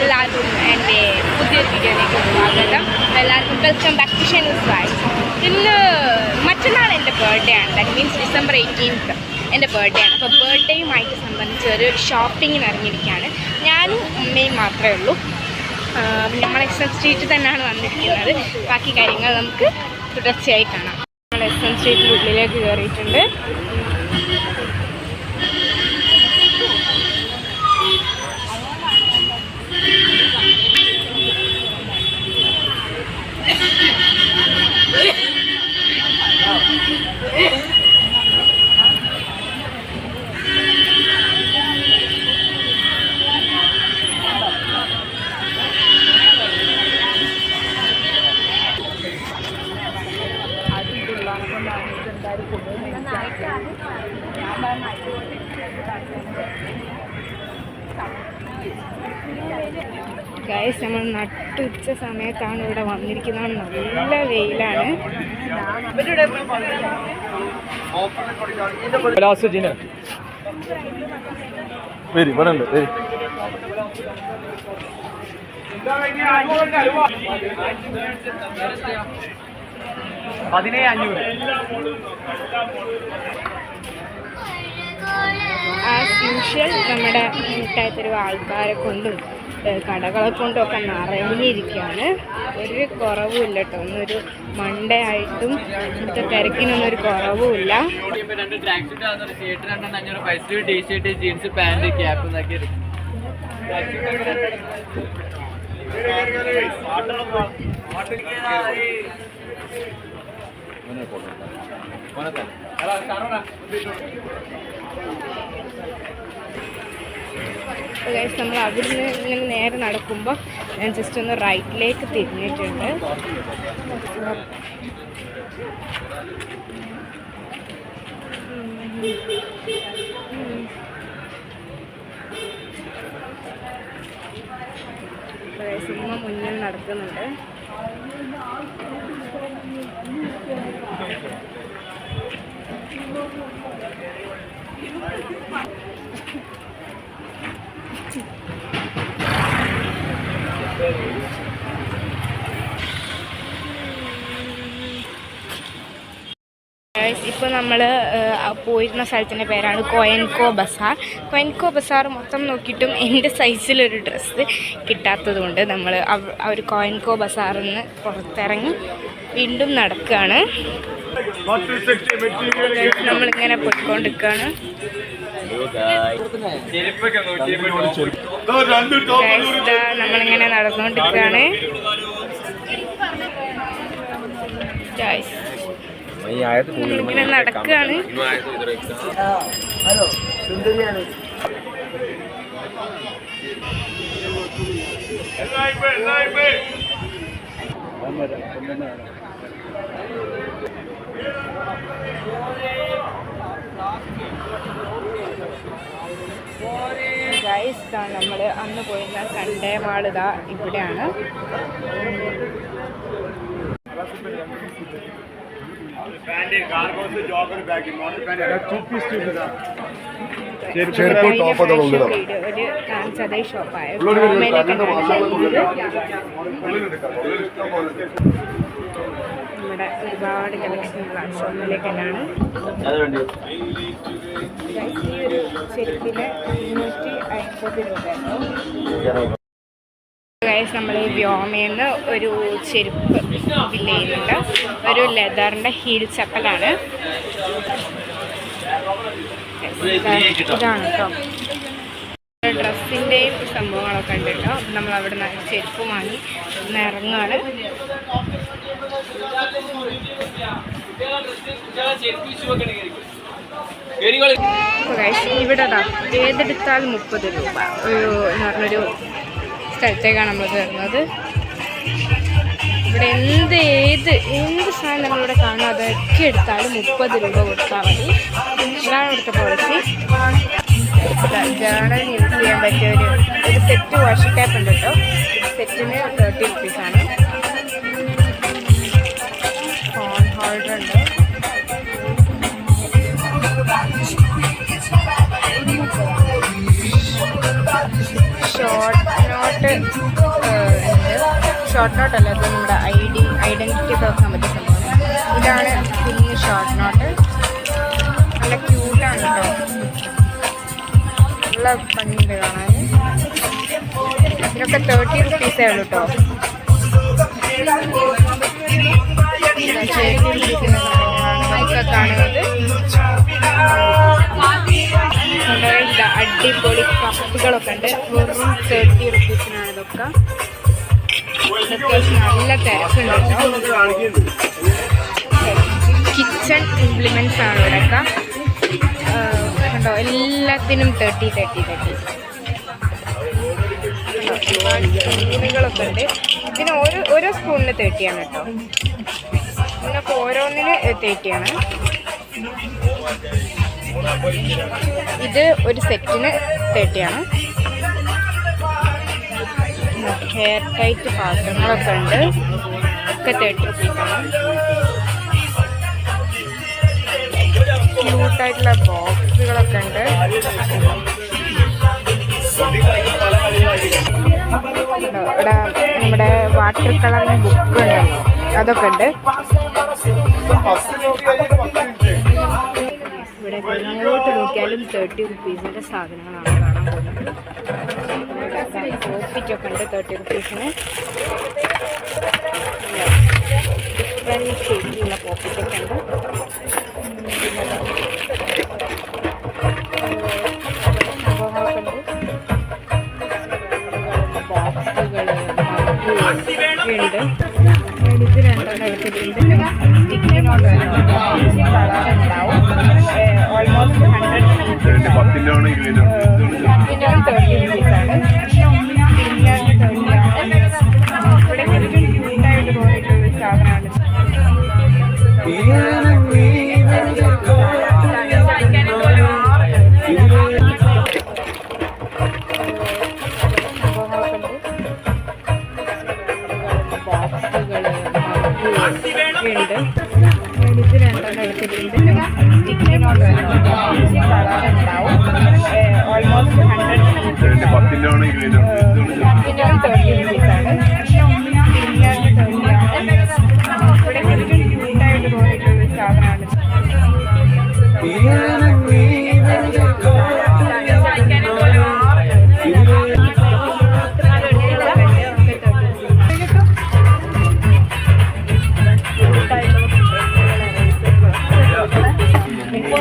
എല്ലാവർക്കും എൻ്റെ പുതിയൊരു വീഡിയോയിലേക്ക് സ്വാഗതം. എല്ലാവർക്കും വെൽക്കം ബാക്ക് ടു ഷെനൂസ് വൈബ്സ്. ഇന്ന് മറ്റന്നാൾ എൻ്റെ ബർത്ത്ഡേ ആണ്. ദാറ്റ് മീൻസ് December 18th എൻ്റെ ബർത്ത്ഡേ ആണ്. അപ്പോൾ ബർത്ത്ഡേയുമായിട്ട് സംബന്ധിച്ച് ഒരു ഷോപ്പിങ്ങിന് ഇറങ്ങിയിരിക്കുകയാണ്. ഞാനും അമ്മയും മാത്രമേ ഉള്ളൂ. നമ്മൾ SM സ്ട്രീറ്റിൽ തന്നെയാണ് വന്നിരിക്കുന്നത്. ബാക്കി കാര്യങ്ങൾ നമുക്ക് തുടർച്ചയായി കാണാം. നമ്മൾ SM സ്ട്രീറ്റിൻ്റെ ഉള്ളിലേക്ക് കയറിയിട്ടുണ്ട്. ഗൈസ്, നമ്മൾ നട്ടുച്ച സമയത്താണ് ഇവിടെ വന്നിരിക്കുന്നത്. നല്ല വെയിലാണ്. ആസ് യൂഷ്വൽ നമ്മുടെ മുട്ടായിത്തെരുവ് ആൾക്കാരെ കൊണ്ടും കടകളെ കൊണ്ടും ഒക്കെ നിറഞ്ഞിരിക്കുകയാണ്. ഒരു കുറവുമില്ല കേട്ടോ. ഒന്നൊരു മൺഡേ ആയിട്ടും ഇവിടുത്തെ തിരക്കിനൊന്നും ഒരു കുറവുമില്ല. ജീൻസ് പാന്റ് ക്യാപ്പ് നമ്മൾ അവിടുന്ന് ഇങ്ങനെ നേരെ നടക്കുമ്പോൾ ഞാൻ ജസ്റ്റ് ഒന്ന് റൈറ്റിലേക്ക് തിരിഞ്ഞിട്ടുണ്ട്. സിനിമ മുന്നിൽ നടക്കുന്നുണ്ട്. ഇപ്പോൾ നമ്മൾ പോയിരുന്ന സ്ഥലത്തിൻ്റെ പേരാണ് കോയൻകോ ബസാർ. കോയൻകോ ബസാർ മൊത്തം നോക്കിയിട്ടും എൻ്റെ സൈസിലൊരു ഡ്രസ്സ് കിട്ടാത്തതുകൊണ്ട് നമ്മൾ ആ ഒരു കോയൻകോ ബസാറിൽ നിന്ന് പുറത്തിറങ്ങി വീണ്ടും നടക്കുകയാണ്. നമ്മളിങ്ങനെ പോയിക്കൊണ്ടിരിക്കുകയാണ്. നമ്മളിങ്ങനെ നടന്നുകൊണ്ടിരിക്കുകയാണ്. ഇങ്ങനെ നടക്കുകയാണ്. ഗൈസ്, നമ്മൾ അന്ന് പോയിരുന്ന സൺഡേ മാൾ ഇതാ ഇവിടെയാണ്. അതേ ഷോപ്പായ നമ്മുടെ ഒരുപാട് കളക്ഷനുകളാണ്. ഷോപ്പിലേക്ക് തന്നെയാണ്. ഈ ഒരു ചെരുപ്പിന് 250 രൂപയായിരുന്നു. നമ്മൾ ഈ വ്യോമേന്ന് ഒരു ചെരുപ്പ് ബില്ല് ചെയ്യുന്നുണ്ട്. ഒരു ലെതറിൻ്റെ ഹീൽ ചപ്പലാണ്. ഇതാണ് കേട്ടോ. ഡ്രസ്സിൻ്റെയും സംഭവങ്ങളൊക്കെ ഉണ്ട് കേട്ടോ. നമ്മൾ അവിടെ നിന്ന് ചെരുപ്പ് വാങ്ങി ഇറങ്ങുകയാണ്. ഇവിടെ ഏതെടുത്താൽ 30 രൂപ എന്ന് പറഞ്ഞൊരു സ്ഥലത്തേക്കാണ് നമ്മൾ കയറുന്നത്. ഇവിടെ എന്ത് സാധനം നമ്മളിവിടെ കാണും അതൊക്കെ എടുത്താലും 30 രൂപ കൊടുത്താൽ മതി. അതാണ് ഇവിടുത്തെ പോളിസി. ജേണൽ യൂസ് ചെയ്യാൻ പറ്റിയ ഒരു സെറ്റ് വാഷ് ക്യാപ്പ് ഉണ്ട് കേട്ടോ. സെറ്റിന് 30 റുപ്പീസാണ്. ഫോൺ ഹോൾഡർ ഉണ്ട്. ഷോർട്ട് നോട്ട് ഉണ്ട്. ഷോർട്ട് നോട്ട് അല്ല, അത് നമ്മുടെ ഐഡൻറ്റിറ്റി ഒക്കെ വെക്കാൻ പറ്റിയ സംഭവം. ഇതാണ് കുഞ്ഞ് ഷോർട്ട് നോട്ട്. നല്ല ക്യൂട്ടാണ് കേട്ടോ, നല്ല ഭംഗിയുണ്ട് കാണാൻ. ഇതിനൊക്കെ 30 റുപ്പീസേ ഉള്ളൂ കേട്ടോ. കാണുന്നത് അടിപൊളി കപ്പുകളൊക്കെ ഉണ്ട്. വെറും 30 റുപ്പീസിനാണ് ഇതൊക്കെ. അത്യാവശ്യം നല്ല തിരക്കുണ്ട് കേട്ടോ. കിച്ചൺ ഇംപ്ലിമെൻറ്റ്സ് ആണ് ഇവിടെയൊക്കെ കണ്ടോ. എല്ലാത്തിനും 30. സ്പൂണുകളൊക്കെ ഉണ്ട്. ഇതിന് ഓരോ സ്പൂണിന് 30 ആണ് കേട്ടോ. ഇതിനൊക്കെ ഓരോന്നിന് 30 ആണ്. ഇത് ഒരു സെറ്റിന് 30 ആണ്. ഹെയർ ടൈറ്റ് പാത്രങ്ങളൊക്കെ ഉണ്ട്, ഒക്കെ 30 റുപ്പീസാണ്. ക്യൂട്ടായിട്ടുള്ള ബോക്സുകളൊക്കെ ഉണ്ട്. ഇവിടെ നമ്മുടെ വാട്ടർ കളറിങ് ബുക്ക് ഉണ്ടല്ലോ, അതൊക്കെ ഉണ്ട്. ഇവിടെ എങ്ങോട്ട് നോക്കിയാലും 30 റുപ്പീസിൻ്റെ സാധനങ്ങളാണ് കാണാൻ പോകുന്നത്. കോപ്പിക്കൊക്കെ ഉണ്ട് 30 റുപ്പീസിന്. ഡിഫറെൻറ്റ് ഷേപ്പിലുള്ള കോപ്പിക്കൊക്കെ ഉണ്ട്. സംഭവങ്ങളൊക്കെ ഉണ്ട്. ബോക്സുകൾ ഉണ്ട്. ഇത് രണ്ടെണ്ണം എടുത്തിട്ടുണ്ട്. സ്റ്റിക്കിനോട് കളറുണ്ടാവും. ഓൾമോസ്റ്റ് 100 പത്തിനാണ് 30 റുപ്പീസാണ്. പിന്നെ 30 ആണ്. ഇവിടെ ഏറ്റവും ക്യൂട്ടായിട്ട് തോന്നിയിട്ടുള്ള സാധനമാണ്. ഉണ്ട്. ഇത് രണ്ടെണ്ണം എടുത്തിട്ടുണ്ട്. സ്റ്റിക്കിനോട് കളറുണ്ടാവും. ഓൾമോസ്റ്റ് 100 പത്തിനാണ് 30 റുപ്പീസാണ്. പിന്നെ 30 ആണ്. ഇവിടെ ഏറ്റവും ക്യൂട്ടായിട്ട് തോന്നിയിട്ടുള്ള സാധനമാണ്.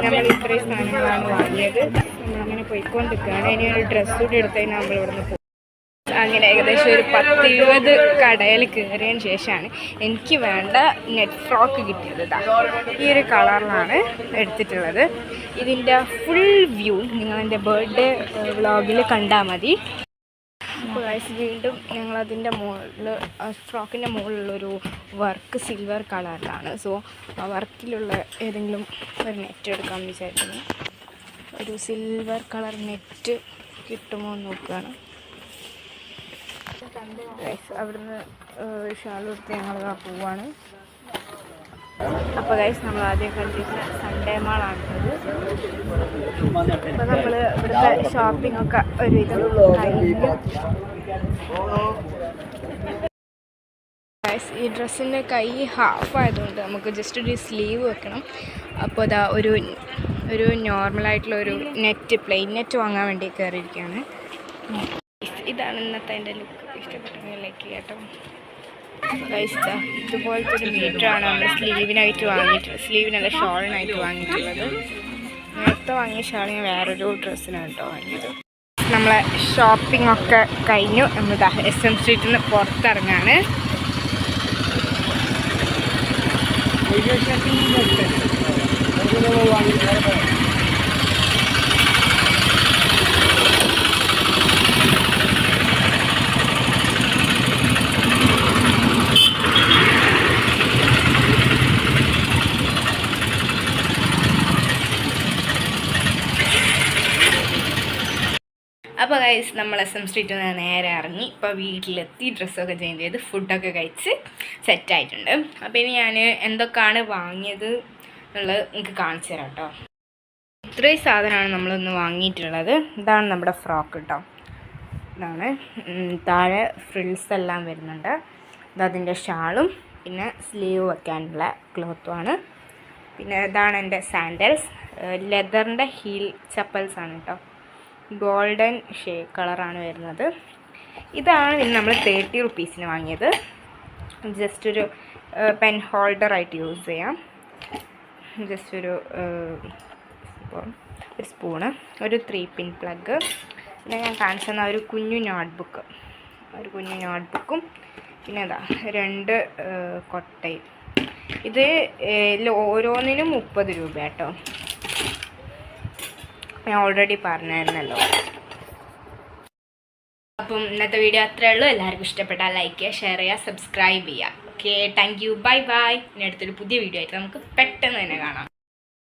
നമ്മൾ ഇത്രയും സാധനങ്ങളാണ് വാങ്ങിയത്. നമ്മളങ്ങനെ പോയിക്കൊണ്ടിരിക്കുകയാണ്. ഇനി ഒരു ഡ്രസ്സ് കൂടി എടുത്തതിന് നമ്മൾ ഇവിടെ നിന്ന് പോകും. അങ്ങനെ ഏകദേശം ഒരു 10-20 കടയിൽ കയറിയതിന് ശേഷമാണ് എനിക്ക് വേണ്ട നെറ്റ് ഫ്രോക്ക് കിട്ടിയത്. ഈ ഒരു കളറിലാണ് എടുത്തിട്ടുള്ളത്. ഇതിൻ്റെ ഫുൾ വ്യൂ നിങ്ങളെൻ്റെ ബർത്ത്ഡേ വ്ളോഗിൽ കണ്ടാൽ മതി. അപ്പോൾ ഗൈസ് വീണ്ടും ഞങ്ങളതിൻ്റെ മുകളിൽ ഫ്രോക്കിൻ്റെ മുകളിലുള്ളൊരു വർക്ക് സിൽവർ കളറിലാണ്. സോ ആ വർക്കിലുള്ള ഏതെങ്കിലും ഒരു നെറ്റ് എടുക്കാമെന്ന് വിചാരിക്കുന്നു. ഒരു സിൽവർ കളർ നെറ്റ് കിട്ടുമോ എന്ന് നോക്കുകയാണ്. ഗൈസ് അവിടുന്ന് ഷാൾ എടുത്ത് ഞങ്ങൾ പോവാണ്. അപ്പോൾ ഗൈസ് നമ്മൾ ആദ്യം കണ്ടിരുന്ന സൺഡേ മാളാണത്. അപ്പോൾ നമ്മൾ ഇവിടുത്തെ ഷോപ്പിംഗ് ഒക്കെ ഒരു ഇത് കഴിഞ്ഞു. ഗൈസ് ഈ ഡ്രസ്സിൻ്റെ കൈ ഹാഫ് ആയതുകൊണ്ട് നമുക്ക് ജസ്റ്റ് ഒരു സ്ലീവ് വെക്കണം. അപ്പോൾ അതാ ഒരു നോർമലായിട്ടുള്ള ഒരു നെറ്റ് പ്ലെയിൻ നെറ്റ് വാങ്ങാൻ വേണ്ടി കയറിയിരിക്കുകയാണ്. ഇതാണ് ഇന്നത്തെ എൻ്റെ ലുക്ക്. ഇഷ്ടപ്പെട്ടെങ്കിൽ ലൈക്ക് കേട്ടോ. ഗൈസ് ഇതുപോലത്തെ ഒരു മീറ്ററാണ് നമ്മൾ സ്ലീവിനായിട്ട് വാങ്ങിയിട്ടുള്ളത്. സ്ലീവിനല്ല ഷോളിനായിട്ട് വാങ്ങിയിട്ടുള്ളത്. നേരത്തെ വാങ്ങിയ ഷാൾ ഞാൻ വേറൊരു ഡ്രസ്സിനാണ് കേട്ടോ വാങ്ങിയത്. നമ്മളെ ഷോപ്പിംഗ് ഒക്കെ കഴിഞ്ഞു. നമ്മൾ SM സ്ട്രീറ്റിൽ നിന്ന് പുറത്തിറങ്ങാണ്. അപ്പോൾ ഗൈസ് നമ്മൾ SM സ്ട്രീറ്റിൽ നിന്ന് നേരെ ഇറങ്ങി ഇപ്പോൾ വീട്ടിലെത്തി ഡ്രസ്സൊക്കെ ചേഞ്ച് ചെയ്ത് ഫുഡൊക്കെ കഴിച്ച് സെറ്റായിട്ടുണ്ട്. അപ്പോൾ ഇനി ഞാൻ എന്തൊക്കെയാണ് വാങ്ങിയത് എന്നുള്ളത് നിങ്ങൾക്ക് കാണിച്ചു തരാം കേട്ടോ. ഇത്രയും സാധനമാണ് നമ്മളിന്ന് വാങ്ങിയിട്ടുള്ളത്. ഇതാണ് നമ്മുടെ ഫ്രോക്ക് കേട്ടോ. ഇതാണ്. താഴെ ഫ്രിൽസ് എല്ലാം വരുന്നുണ്ട്. ഇതതിൻ്റെ ഷാളും പിന്നെ സ്ലീവ് വയ്ക്കാനുള്ള ക്ലോത്തുമാണ്. പിന്നെ ഇതാണ് എൻ്റെ സാൻഡൽസ്, ലെതറിൻ്റെ ഹീൽ ചപ്പൽസാണ് കേട്ടോ. ഗോൾഡൻ കളറാണ് വരുന്നത്. ഇതാണ് പിന്നെ നമ്മൾ 30 റുപ്പീസിന് വാങ്ങിയത്. ജസ്റ്റ് ഒരു പെൻ ഹോൾഡറായിട്ട് യൂസ് ചെയ്യാം. ജസ്റ്റ് ഒരു സ്പൂണ്, ഒരു 3 പിൻ പ്ലഗ്, പിന്നെ ഞാൻ കാണിച്ചു തന്ന ഒരു കുഞ്ഞു നോട്ട്ബുക്കും പിന്നെ ഇതാ 2 കൊട്ടയും. ഇത് ഓരോന്നിനും 30 രൂപ കേട്ടോ. ഞാൻ ഓൾറെഡി പറഞ്ഞായിരുന്നല്ലോ. അപ്പം ഇന്നത്തെ വീഡിയോ അത്രയേ ഉള്ളൂ. എല്ലാവർക്കും ഇഷ്ടപ്പെട്ടാൽ ലൈക്ക് ചെയ്യുക, ഷെയർ ചെയ്യുക, സബ്സ്ക്രൈബ് ചെയ്യുക. Okay, thank you, bye bye. ഇനി അടുത്തൊരു പുതിയ വീഡിയോ ആയിട്ട് നമുക്ക് പെട്ടെന്ന് തന്നെ കാണാം.